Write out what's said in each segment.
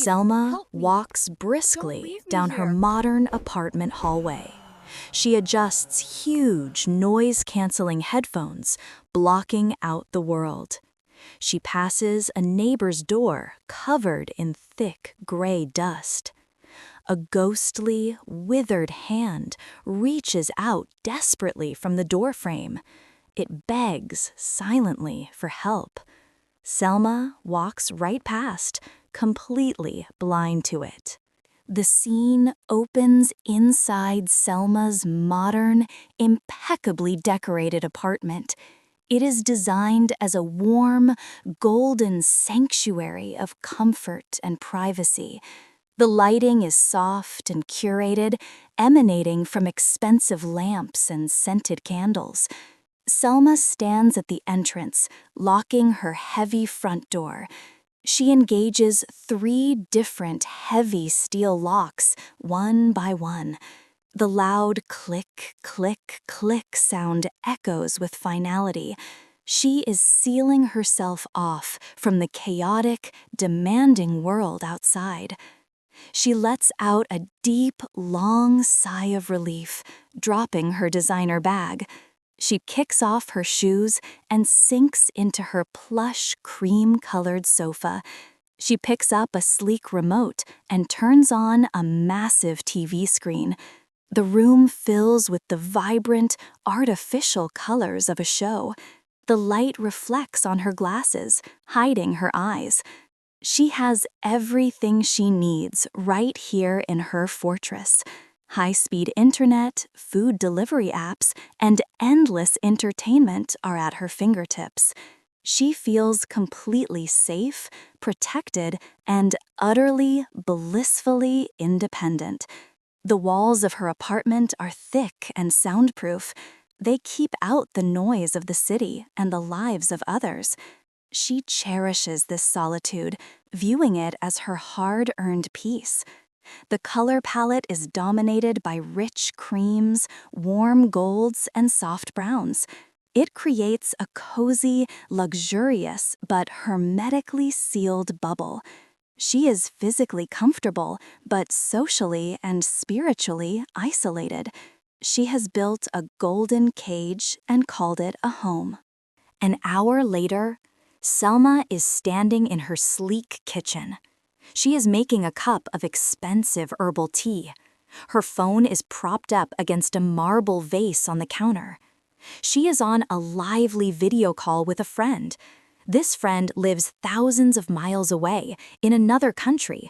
Selma walks briskly down her modern apartment hallway. She adjusts huge noise-canceling headphones, blocking out the world. She passes a neighbor's door covered in thick gray dust. A ghostly, withered hand reaches out desperately from the doorframe. It begs silently for help. Selma walks right past, completely blind to it. The scene opens inside Selma's modern, impeccably decorated apartment. It is designed as a warm, golden sanctuary of comfort and privacy. The lighting is soft and curated, emanating from expensive lamps and scented candles. Selma stands at the entrance, locking her heavy front door. She engages 3 different heavy steel locks, one by one. The loud click, click, click sound echoes with finality. She is sealing herself off from the chaotic, demanding world outside. She lets out a deep, long sigh of relief, dropping her designer bag. She kicks off her shoes and sinks into her plush, cream-colored sofa. She picks up a sleek remote and turns on a massive TV screen. The room fills with the vibrant, artificial colors of a show. The light reflects on her glasses, hiding her eyes. She has everything she needs right here in her fortress. High-speed internet, food delivery apps, and endless entertainment are at her fingertips. She feels completely safe, protected, and utterly, blissfully independent. The walls of her apartment are thick and soundproof. They keep out the noise of the city and the lives of others. She cherishes this solitude, viewing it as her hard-earned peace. The color palette is dominated by rich creams, warm golds, and soft browns. It creates a cozy, luxurious, but hermetically sealed bubble. She is physically comfortable, but socially and spiritually isolated. She has built a golden cage and called it a home. An hour later, Selma is standing in her sleek kitchen. She is making a cup of expensive herbal tea. Her phone is propped up against a marble vase on the counter. She is on a lively video call with a friend. This friend lives thousands of miles away, in another country.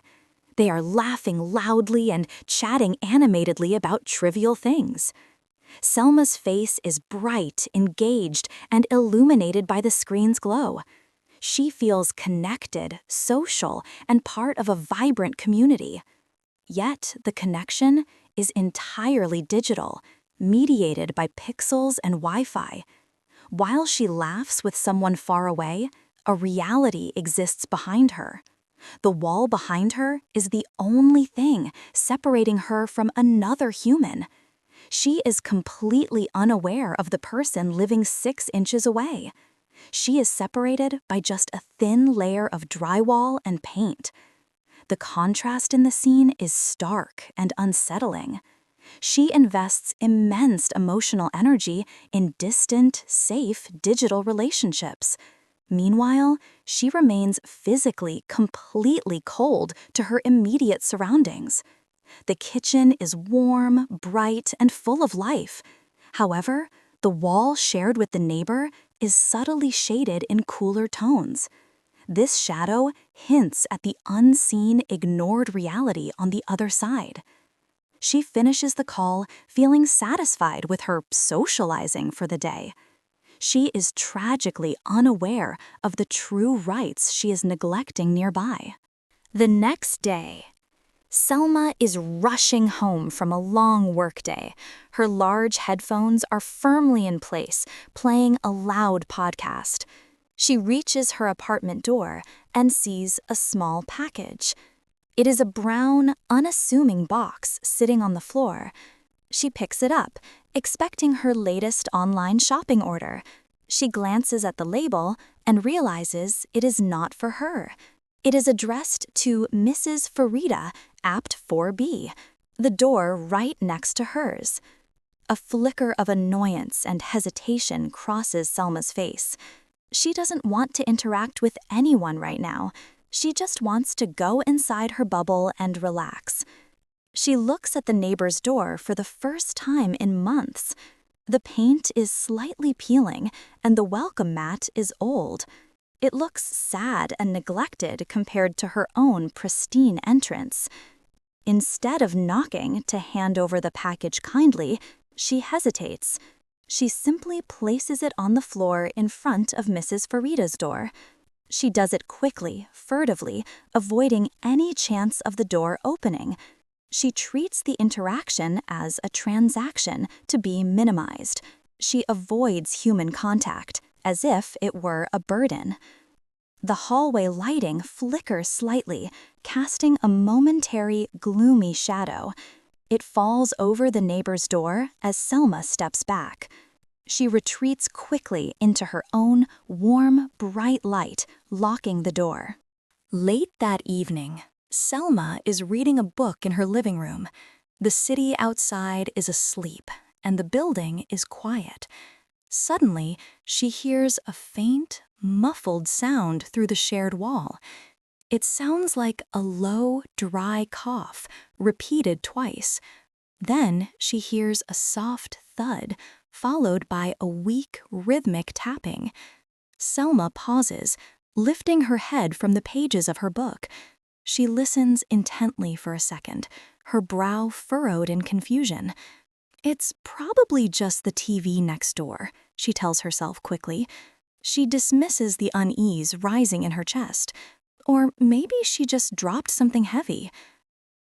They are laughing loudly and chatting animatedly about trivial things. Selma's face is bright, engaged, and illuminated by the screen's glow. She feels connected, social, and part of a vibrant community. Yet the connection is entirely digital, mediated by pixels and Wi-Fi. While she laughs with someone far away, a reality exists behind her. The wall behind her is the only thing separating her from another human. She is completely unaware of the person living 6 inches away. She is separated by just a thin layer of drywall and paint. The contrast in the scene is stark and unsettling. She invests immense emotional energy in distant, safe digital relationships. Meanwhile, she remains physically completely cold to her immediate surroundings. The kitchen is warm, bright, and full of life. However, the wall shared with the neighbor is subtly shaded in cooler tones. This shadow hints at the unseen, ignored reality on the other side. She finishes the call feeling satisfied with her socializing for the day. She is tragically unaware of the true rights she is neglecting nearby. The next day, Selma is rushing home from a long workday. Her large headphones are firmly in place, playing a loud podcast. She reaches her apartment door and sees a small package. It is a brown, unassuming box sitting on the floor. She picks it up, expecting her latest online shopping order. She glances at the label and realizes it is not for her. It is addressed to Mrs. Farida, apt 4B, the door right next to hers. A flicker of annoyance and hesitation crosses Selma's face. She doesn't want to interact with anyone right now. She just wants to go inside her bubble and relax. She looks at the neighbor's door for the first time in months. The paint is slightly peeling, and the welcome mat is old. It looks sad and neglected compared to her own pristine entrance. Instead of knocking to hand over the package kindly, she hesitates. She simply places it on the floor in front of Mrs. Farida's door. She does it quickly, furtively, avoiding any chance of the door opening. She treats the interaction as a transaction to be minimized. She avoids human contact, as if it were a burden. The hallway lighting flickers slightly, casting a momentary, gloomy shadow. It falls over the neighbor's door as Selma steps back. She retreats quickly into her own warm, bright light, locking the door. Late that evening, Selma is reading a book in her living room. The city outside is asleep, and the building is quiet. Suddenly, she hears a faint, muffled sound through the shared wall. It sounds like a low, dry cough, repeated twice. Then she hears a soft thud, followed by a weak, rhythmic tapping. Selma pauses, lifting her head from the pages of her book. She listens intently for a second, her brow furrowed in confusion. It's probably just the TV next door, she tells herself quickly. She dismisses the unease rising in her chest. Or maybe she just dropped something heavy.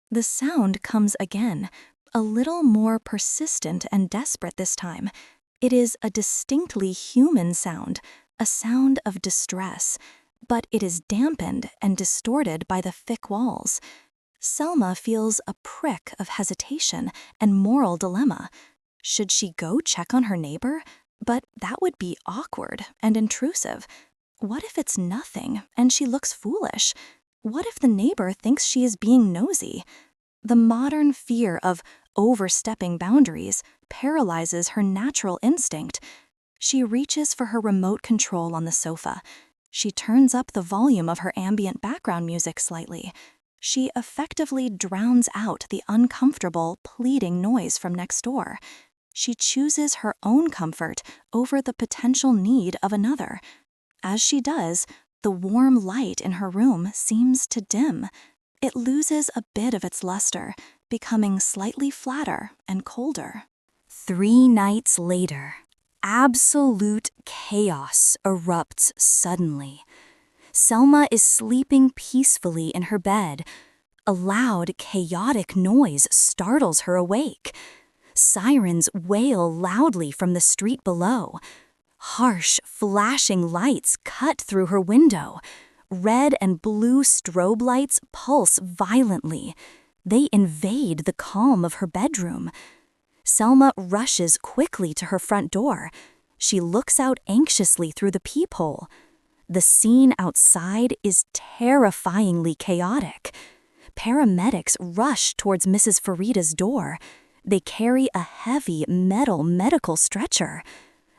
The sound comes again, a little more persistent and desperate this time. It is a distinctly human sound, a sound of distress, but it is dampened and distorted by the thick walls. Selma feels a prick of hesitation and moral dilemma. Should she go check on her neighbor? But that would be awkward and intrusive. What if it's nothing and she looks foolish? What if the neighbor thinks she is being nosy? The modern fear of overstepping boundaries paralyzes her natural instinct. She reaches for her remote control on the sofa. She turns up the volume of her ambient background music slightly. She effectively drowns out the uncomfortable, pleading noise from next door. She chooses her own comfort over the potential need of another. As she does, the warm light in her room seems to dim. It loses a bit of its luster, becoming slightly flatter and colder. 3 nights later, absolute chaos erupts suddenly. Selma is sleeping peacefully in her bed. A loud, chaotic noise startles her awake. Sirens wail loudly from the street below. Harsh, flashing lights cut through her window. Red and blue strobe lights pulse violently. They invade the calm of her bedroom. Selma rushes quickly to her front door. She looks out anxiously through the peephole. The scene outside is terrifyingly chaotic. Paramedics rush towards Mrs. Farida's door. They carry a heavy metal medical stretcher.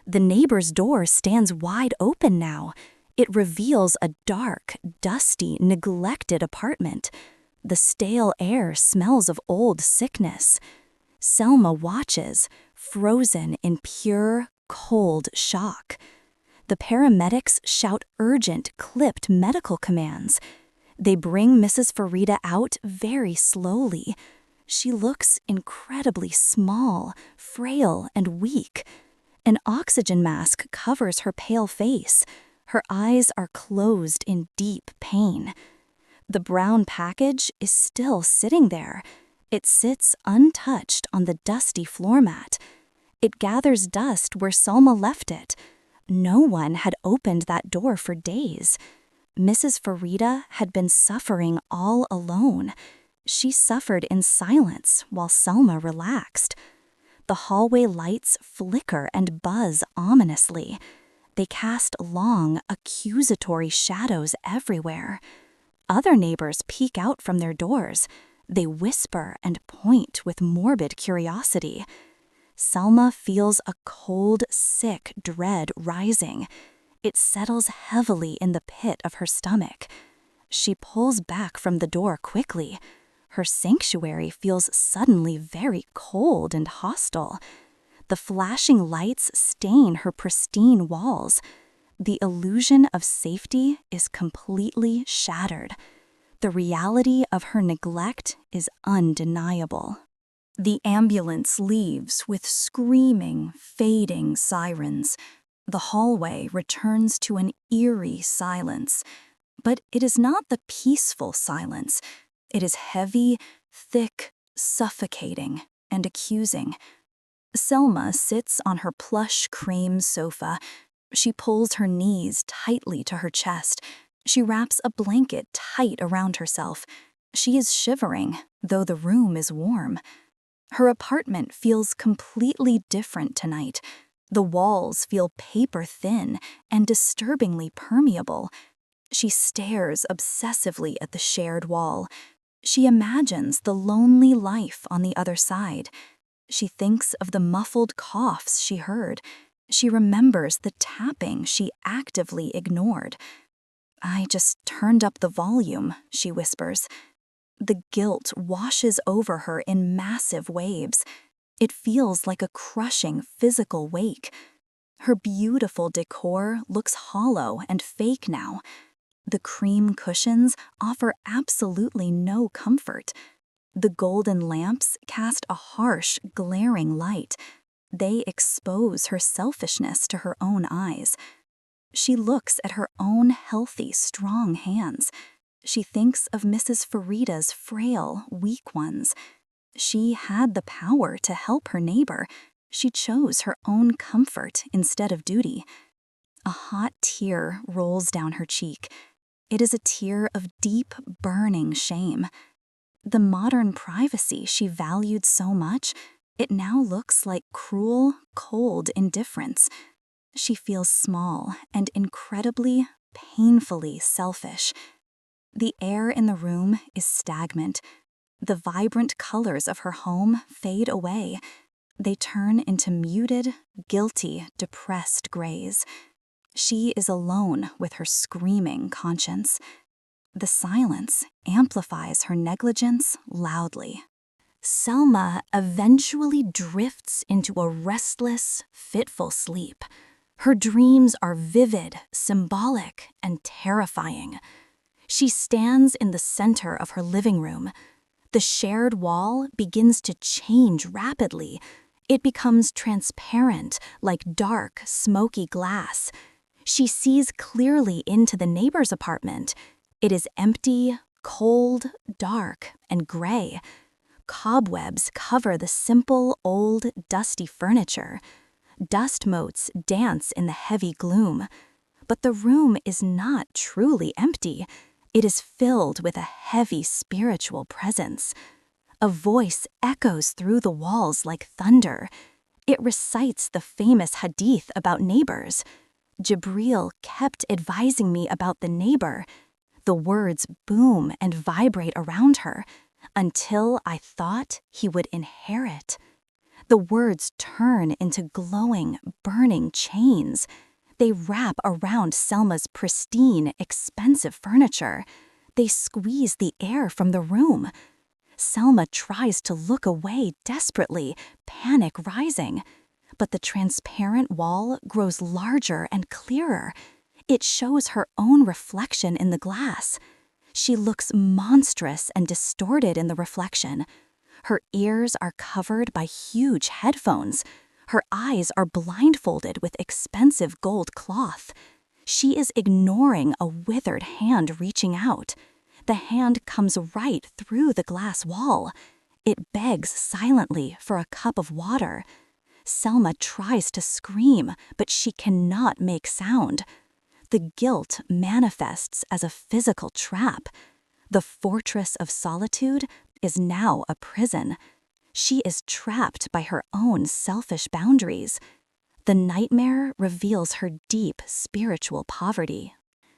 The neighbor's door stands wide open now. It reveals a dark, dusty, neglected apartment. The stale air smells of old sickness. Selma watches, frozen in pure, cold shock. The paramedics shout urgent, clipped medical commands. They bring Mrs. Farida out very slowly. She looks incredibly small, frail, and weak. An oxygen mask covers her pale face. Her eyes are closed in deep pain. The brown package is still sitting there. It sits untouched on the dusty floor mat. It gathers dust where Selma left it. No one had opened that door for days. Mrs. Farida had been suffering all alone. She suffered in silence while Selma relaxed. The hallway lights flicker and buzz ominously. They cast long, accusatory shadows everywhere. Other neighbors peek out from their doors. They whisper and point with morbid curiosity. Selma feels a cold, sick dread rising. It settles heavily in the pit of her stomach. She pulls back from the door quickly. Her sanctuary feels suddenly very cold and hostile. The flashing lights stain her pristine walls. The illusion of safety is completely shattered. The reality of her neglect is undeniable. The ambulance leaves with screaming, fading sirens. The hallway returns to an eerie silence. But it is not the peaceful silence. It is heavy, thick, suffocating, and accusing. Selma sits on her plush cream sofa. She pulls her knees tightly to her chest. She wraps a blanket tight around herself. She is shivering, though the room is warm. Her apartment feels completely different tonight. The walls feel paper-thin and disturbingly permeable. She stares obsessively at the shared wall. She imagines the lonely life on the other side. She thinks of the muffled coughs she heard. She remembers the tapping she actively ignored. "I just turned up the volume," she whispers. The guilt washes over her in massive waves. It feels like a crushing physical wake. Her beautiful decor looks hollow and fake now. The cream cushions offer absolutely no comfort. The golden lamps cast a harsh, glaring light. They expose her selfishness to her own eyes. She looks at her own healthy, strong hands. She thinks of Mrs. Farida's frail, weak ones. She had the power to help her neighbor. She chose her own comfort instead of duty. A hot tear rolls down her cheek. It is a tear of deep, burning shame. The modern privacy she valued so much, it now looks like cruel, cold indifference. She feels small and incredibly, painfully selfish. The air in the room is stagnant. The vibrant colors of her home fade away. They turn into muted, guilty, depressed grays. She is alone with her screaming conscience. The silence amplifies her negligence loudly. Selma eventually drifts into a restless, fitful sleep. Her dreams are vivid, symbolic, and terrifying. She stands in the center of her living room. The shared wall begins to change rapidly. It becomes transparent, like dark, smoky glass. She sees clearly into the neighbor's apartment. It is empty, cold, dark, and gray. Cobwebs cover the simple, old, dusty furniture. Dust motes dance in the heavy gloom. But the room is not truly empty. It is filled with a heavy spiritual presence. A voice echoes through the walls like thunder. It recites the famous hadith about neighbors. Jibril kept advising me about the neighbor. The words boom and vibrate around her until I thought he would inherit. The words turn into glowing, burning chains. They wrap around Selma's pristine, expensive furniture. They squeeze the air from the room. Selma tries to look away desperately, panic rising. But the transparent wall grows larger and clearer. It shows her own reflection in the glass. She looks monstrous and distorted in the reflection. Her ears are covered by huge headphones. Her eyes are blindfolded with expensive gold cloth. She is ignoring a withered hand reaching out. The hand comes right through the glass wall. It begs silently for a cup of water. Selma tries to scream, but she cannot make sound. The guilt manifests as a physical trap. The fortress of solitude is now a prison. She is trapped by her own selfish boundaries. The nightmare reveals her deep spiritual poverty.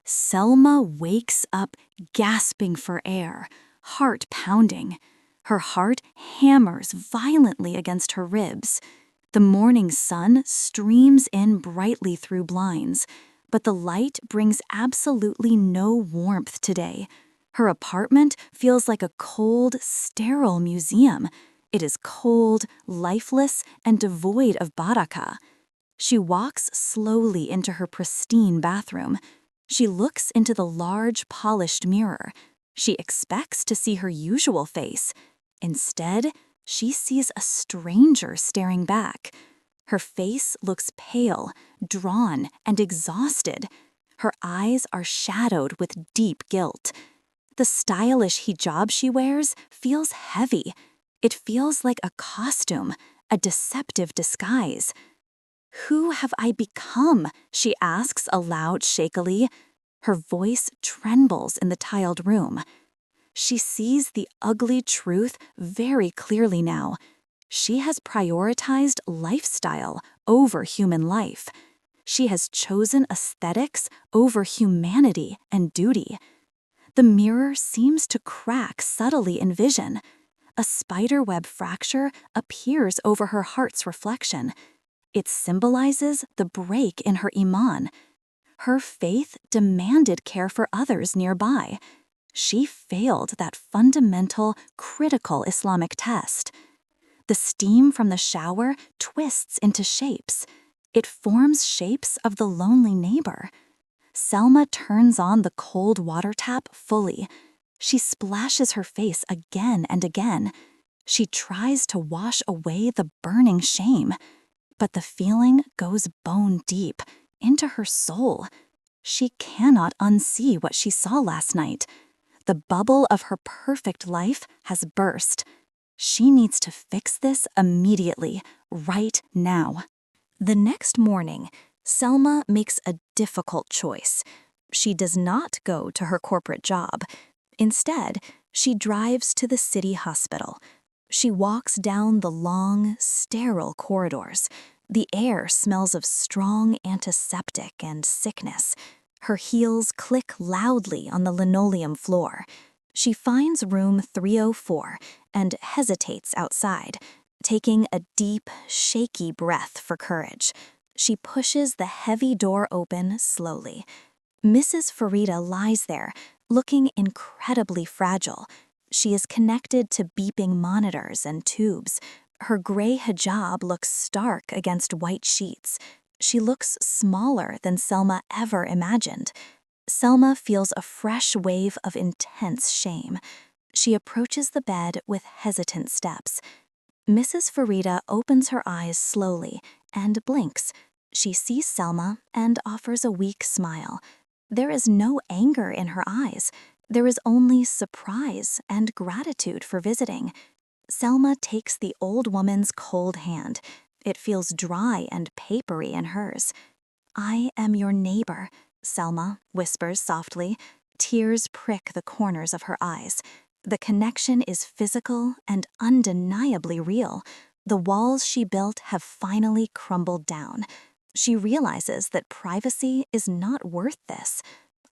Selma wakes up gasping for air, heart pounding. Her heart hammers violently against her ribs. The morning sun streams in brightly through blinds, but the light brings absolutely no warmth today. Her apartment feels like a cold, sterile museum. It is cold, lifeless, and devoid of barakah. She walks slowly into her pristine bathroom. She looks into the large, polished mirror. She expects to see her usual face. Instead, she sees a stranger staring back. Her face looks pale, drawn, and exhausted. Her eyes are shadowed with deep guilt. The stylish hijab she wears feels heavy. It feels like a costume, a deceptive disguise. "Who have I become?" she asks aloud shakily. Her voice trembles in the tiled room. She sees the ugly truth very clearly now. She has prioritized lifestyle over human life. She has chosen aesthetics over humanity and duty. The mirror seems to crack subtly in vision. A spiderweb fracture appears over her heart's reflection. It symbolizes the break in her iman. Her faith demanded care for others nearby. She failed that fundamental, critical Islamic test. The steam from the shower twists into shapes. It forms shapes of the lonely neighbor. Selma turns on the cold water tap fully. She splashes her face again and again. She tries to wash away the burning shame. But the feeling goes bone deep, into her soul. She cannot unsee what she saw last night. The bubble of her perfect life has burst. She needs to fix this immediately, right now. The next morning, Selma makes a difficult choice. She does not go to her corporate job. Instead, she drives to the city hospital. She walks down the long, sterile corridors. The air smells of strong antiseptic and sickness. Her heels click loudly on the linoleum floor. She finds room 304 and hesitates outside, taking a deep, shaky breath for courage. She pushes the heavy door open slowly. Mrs. Farida lies there, looking incredibly fragile. She is connected to beeping monitors and tubes. Her gray hijab looks stark against white sheets. She looks smaller than Selma ever imagined. Selma feels a fresh wave of intense shame. She approaches the bed with hesitant steps. Mrs. Farida opens her eyes slowly and blinks. She sees Selma and offers a weak smile. There is no anger in her eyes. There is only surprise and gratitude for visiting. Selma takes the old woman's cold hand. It feels dry and papery in hers. "I am your neighbor," Selma whispers softly. Tears prick the corners of her eyes. The connection is physical and undeniably real. The walls she built have finally crumbled down. She realizes that privacy is not worth this.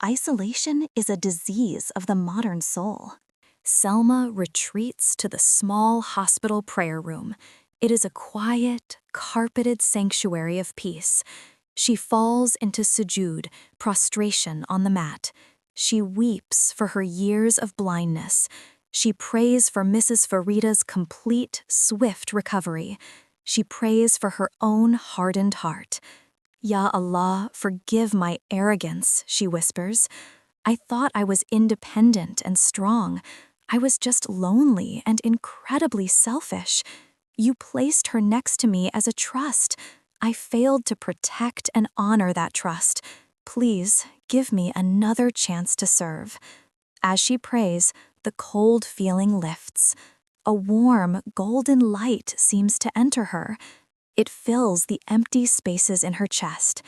Isolation is a disease of the modern soul. Selma retreats to the small hospital prayer room. It is a quiet, carpeted sanctuary of peace. She falls into sujud, prostration on the mat. She weeps for her years of blindness. She prays for Mrs. Farida's complete, swift recovery. She prays for her own hardened heart. "Ya Allah, forgive my arrogance," she whispers. "I thought I was independent and strong. I was just lonely and incredibly selfish. You placed her next to me as a trust. I failed to protect and honor that trust. Please give me another chance to serve." As she prays, the cold feeling lifts. A warm, golden light seems to enter her. It fills the empty spaces in her chest.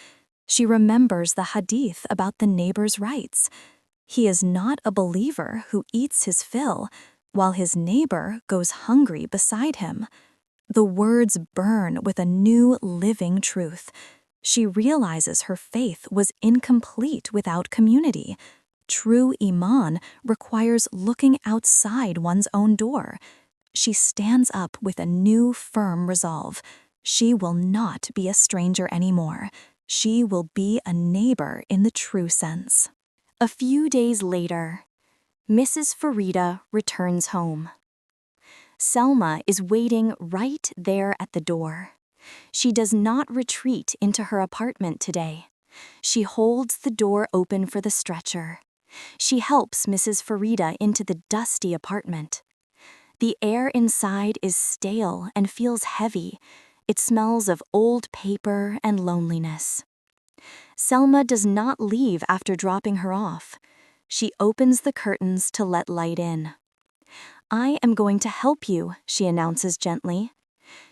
She remembers the hadith about the neighbor's rights. He is not a believer who eats his fill, while his neighbor goes hungry beside him. The words burn with a new living truth. She realizes her faith was incomplete without community. True Iman requires looking outside one's own door. She stands up with a new, firm resolve. She will not be a stranger anymore. She will be a neighbor in the true sense. A few days later, Mrs. Farida returns home. Selma is waiting right there at the door. She does not retreat into her apartment today. She holds the door open for the stretcher. She helps Mrs. Farida into the dusty apartment. The air inside is stale and feels heavy. It smells of old paper and loneliness. Selma does not leave after dropping her off. She opens the curtains to let light in. "I am going to help you," she announces gently.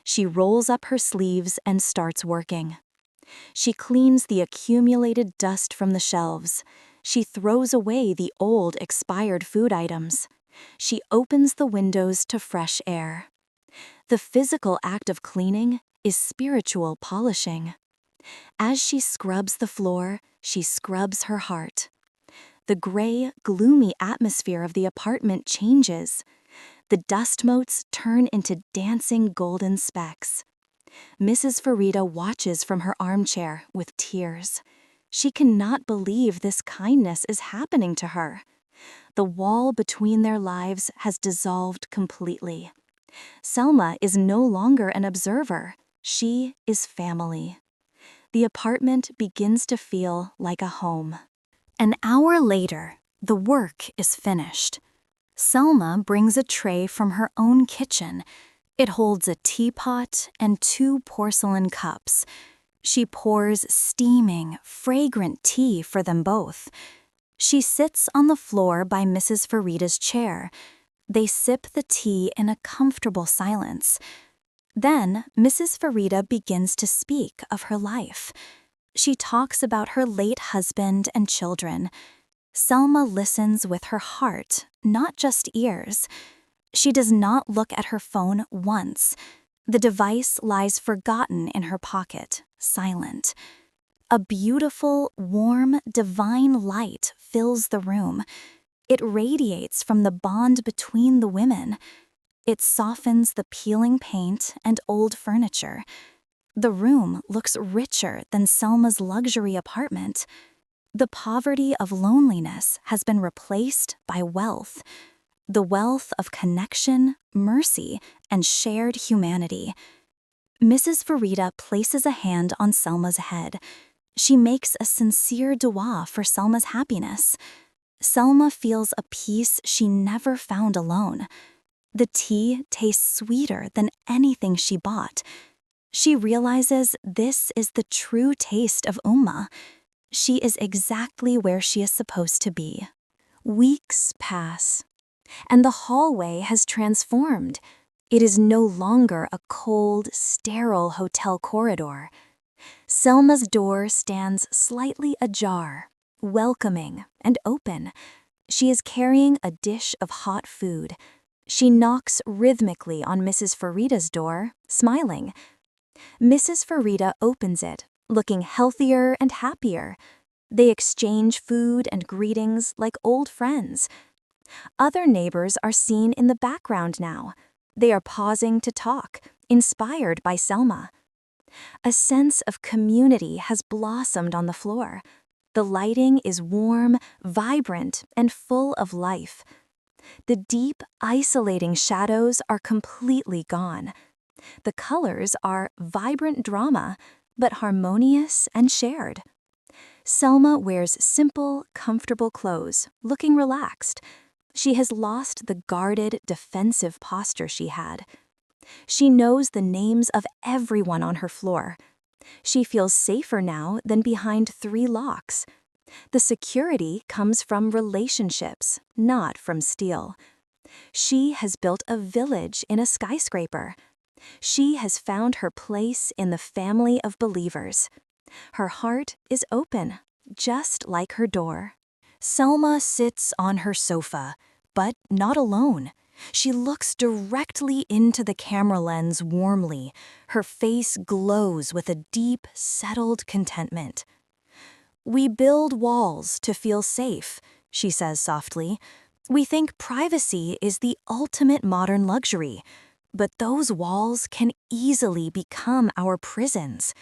She rolls up her sleeves and starts working. She cleans the accumulated dust from the shelves. She throws away the old, expired food items. She opens the windows to fresh air. The physical act of cleaning is spiritual polishing. As she scrubs the floor, she scrubs her heart. The gray, gloomy atmosphere of the apartment changes. The dust motes turn into dancing golden specks. Mrs. Farida watches from her armchair with tears. She cannot believe this kindness is happening to her. The wall between their lives has dissolved completely. Selma is no longer an observer. She is family. The apartment begins to feel like a home. An hour later, the work is finished. Selma brings a tray from her own kitchen. It holds a teapot and 2 porcelain cups. She pours steaming, fragrant tea for them both. She sits on the floor by Mrs. Farida's chair. They sip the tea in a comfortable silence. Then Mrs. Farida begins to speak of her life. She talks about her late husband and children. Selma listens with her heart, not just ears. She does not look at her phone once. The device lies forgotten in her pocket, silent. A beautiful, warm, divine light fills the room. It radiates from the bond between the women. It softens the peeling paint and old furniture. The room looks richer than Selma's luxury apartment. The poverty of loneliness has been replaced by wealth. The wealth of connection, mercy, and shared humanity. Mrs. Farida places a hand on Selma's head. She makes a sincere dua for Selma's happiness. Selma feels a peace she never found alone. The tea tastes sweeter than anything she bought. She realizes this is the true taste of Ummah. She is exactly where she is supposed to be. Weeks pass, and the hallway has transformed. It is no longer a cold, sterile hotel corridor. Selma's door stands slightly ajar, welcoming and open. She is carrying a dish of hot food. She knocks rhythmically on Mrs. Farida's door, smiling. Mrs. Farida opens it, looking healthier and happier. They exchange food and greetings like old friends. Other neighbors are seen in the background now. They are pausing to talk, inspired by Selma. A sense of community has blossomed on the floor. The lighting is warm, vibrant, and full of life. The deep, isolating shadows are completely gone. The colors are vibrant drama, but harmonious and shared. Selma wears simple, comfortable clothes, looking relaxed. She has lost the guarded, defensive posture she had. She knows the names of everyone on her floor. She feels safer now than behind 3 locks. The security comes from relationships, not from steel. She has built a village in a skyscraper. She has found her place in the family of believers. Her heart is open, just like her door. Selma sits on her sofa, but not alone. She looks directly into the camera lens warmly. Her face glows with a deep, settled contentment. "We build walls to feel safe," she says softly. "We think privacy is the ultimate modern luxury, but those walls can easily become our prisons."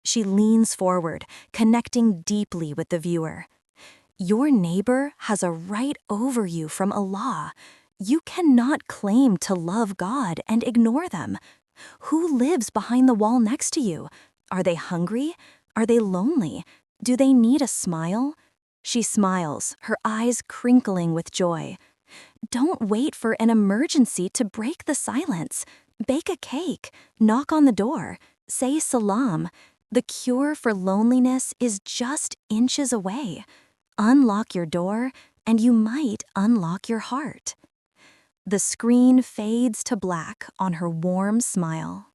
She leans forward, connecting deeply with the viewer. "Your neighbor has a right over you from Allah. You cannot claim to love God and ignore them. Who lives behind the wall next to you? Are they hungry? Are they lonely? Do they need a smile?" She smiles, her eyes crinkling with joy. "Don't wait for an emergency to break the silence. Bake a cake, knock on the door, say salam. The cure for loneliness is just inches away. Unlock your door, and you might unlock your heart." The screen fades to black on her warm smile.